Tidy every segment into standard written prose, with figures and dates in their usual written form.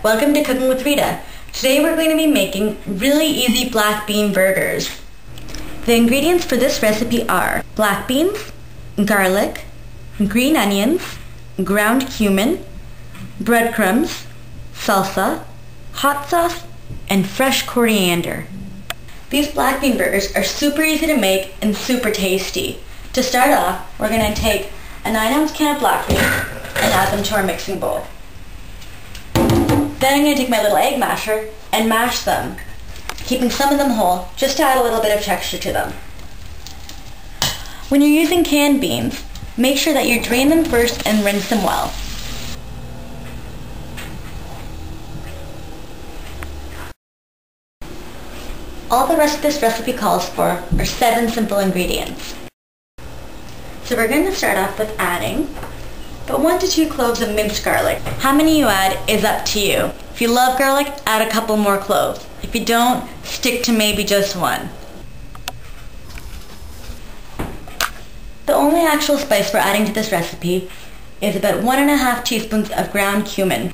welcome to Cooking with Rita. Today we're going to be making really easy black bean burgers. The ingredients for this recipe are black beans, garlic, green onions, ground cumin, breadcrumbs, salsa, hot sauce, and fresh coriander. These black bean burgers are super easy to make and super tasty. To start off, we're going to take a 9-ounce can of black beans and add them to our mixing bowl. Then I'm going to take my little egg masher and mash them, keeping some of them whole just to add a little bit of texture to them. When you're using canned beans, make sure that you drain them first and rinse them well. All the rest of this recipe calls for are 7 simple ingredients. So we're going to start off with adding about 1 to 2 cloves of minced garlic. How many you add is up to you. If you love garlic, add a couple more cloves. If you don't, stick to maybe just 1. The only actual spice we're adding to this recipe is about 1½ teaspoons of ground cumin.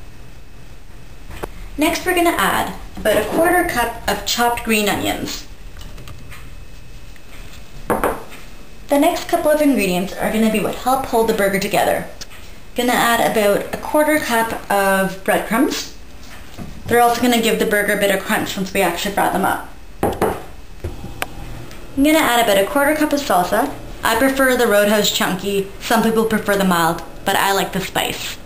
Next we're going to add about a 1/4 cup of chopped green onions. The next couple of ingredients are going to be what help hold the burger together. Going to add about a 1/4 cup of breadcrumbs. They're also going to give the burger a bit of crunch once we actually fry them up. I'm going to add about a 1/4 cup of salsa. I prefer the Roadhouse chunky. Some people prefer the mild, but I like the spice.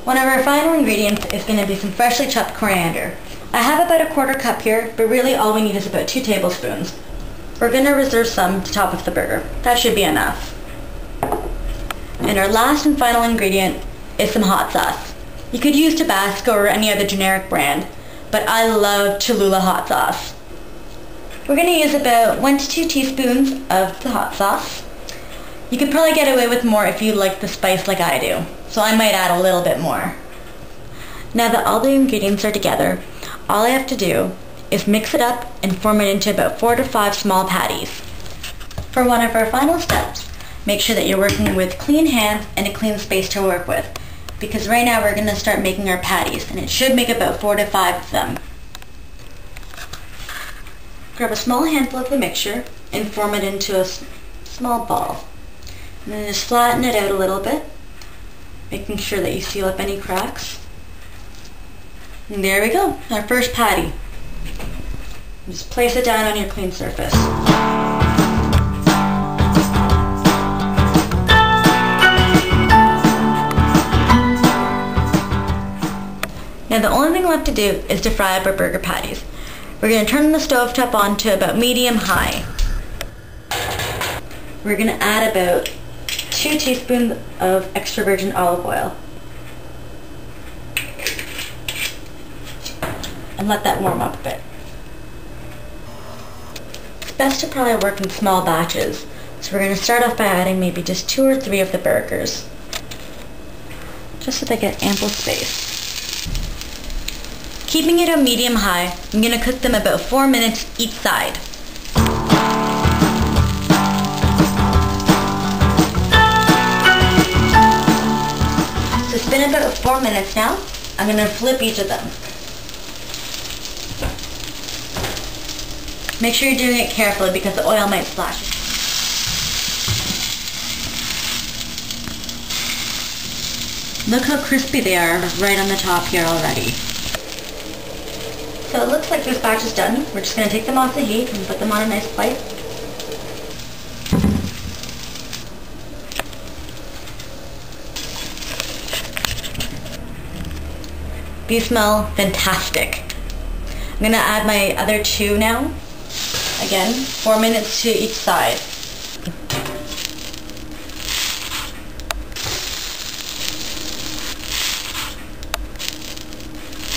One of our final ingredients is going to be some freshly chopped coriander. I have about a 1/4 cup here, but really all we need is about 2 tablespoons. We're going to reserve some to top of the burger. That should be enough. And our last and final ingredient is some hot sauce. You could use Tabasco or any other generic brand, but I love Cholula hot sauce. We're going to use about 1 to 2 teaspoons of the hot sauce. You could probably get away with more if you like the spice like I do, so I might add a little bit more. Now that all the ingredients are together, all I have to do is mix it up and form it into about 4 to 5 small patties. For one of our final steps, make sure that you're working with clean hands and a clean space to work with, because right now we're going to start making our patties, and it should make about 4 to 5 of them. Grab a small handful of the mixture and form it into a small ball. And then just flatten it out a little bit, making sure that you seal up any cracks. And there we go, our first patty. Just place it down on your clean surface. Now the only thing left to do is to fry up our burger patties. We're going to turn the stovetop on to about medium-high. We're going to add about 2 teaspoons of extra virgin olive oil. And let that warm up a bit. It's best to probably work in small batches, so we're going to start off by adding maybe just 2 or 3 of the burgers, just so they get ample space. Keeping it on medium-high, I'm going to cook them about 4 minutes each side. So it's been about 4 minutes now. I'm going to flip each of them. Make sure you're doing it carefully because the oil might splash. Look how crispy they are right on the top here already. So it looks like this batch is done. We're just going to take them off the heat and put them on a nice plate. These smell fantastic. I'm going to add my other 2 now. Again, 4 minutes to each side.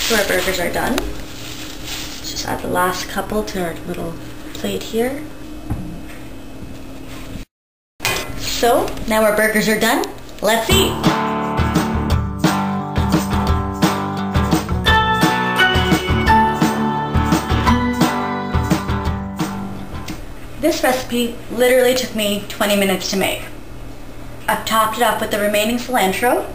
So our burgers are done. Let's just add the last couple to our little plate here. So, now our burgers are done. Let's eat! This recipe literally took me 20 minutes to make. I've topped it off with the remaining cilantro,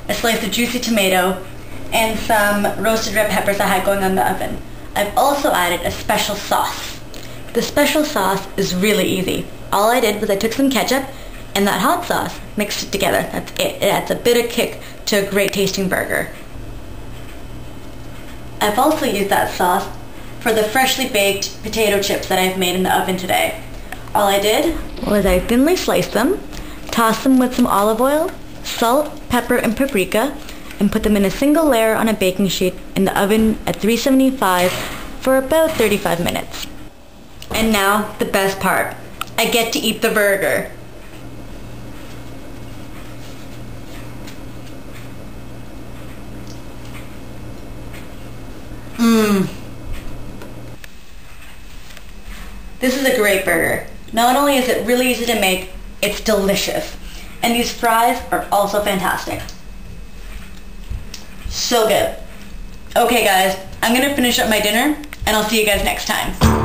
a slice of juicy tomato, and some roasted red peppers I had going on the oven. I've also added a special sauce. The special sauce is really easy. All I did was I took some ketchup and that hot sauce, mixed it together. That's it. It adds a bit of kick to a great tasting burger. I've also used that sauce for the freshly baked potato chips that I've made in the oven today. All I did was I thinly sliced them, tossed them with some olive oil, salt, pepper, and paprika, and put them in a single layer on a baking sheet in the oven at 375 for about 35 minutes. And now, the best part. I get to eat the burger. This is a great burger. Not only is it really easy to make, it's delicious. And these fries are also fantastic. So good. Okay guys, I'm gonna finish up my dinner and I'll see you guys next time.